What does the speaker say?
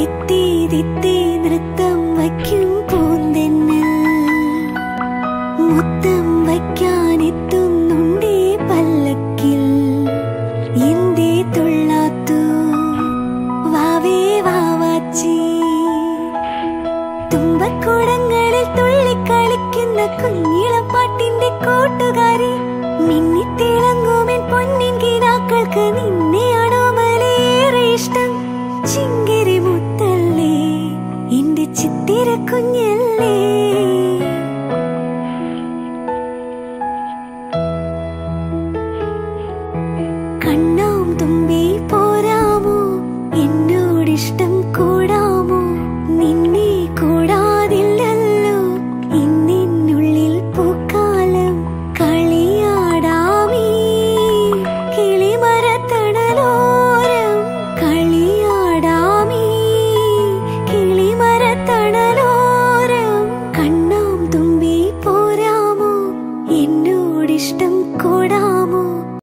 തിത്തി തിത്തി നൃത്തം വയ്ക്കും പൂന്തെന്നൽ മുത്തം വയ്ക്കാനെത്തുന്നുണ്ടേ പല്ലക്കിൽ എന്തേ തുള്ളാത്തു വാവേ വാവാച്ചി തുമ്പക്കുടങ്ങളിൽ തുള്ളിക്കളിക്കുന്ന കുഞ്ഞിളപ്പാട്ടിന്റെ കൂട്ടുകാരി മിന്നിത്തിളങ്ങുമെൻ പൊന്നിൻ കിനാക്കൾക്ക് നിന്നെയാണോ മലേറെ ഇഷ്ടം ചിങ്കിരി മുത്തല്ലേ എന്റെ ചിത്തിര കുഞ്ഞല്ലേ കണ്ണാം തുമ്പി പോരാമോ എന്നോടിഷ്ടം കൂടാമോ നിന്നെ കൂടാതില്ലല്ലോ ഇന്നിനുള്ളിൽ പൂക്കാലം കളിയാടാമീ കിളിമരത്തണലോരം കളിയാടാമീ കിളിമരത്തണലോരം കണ്ണാം തുമ്പി പോരാമോ എന്നോടിഷ്ടം കൂടാമോ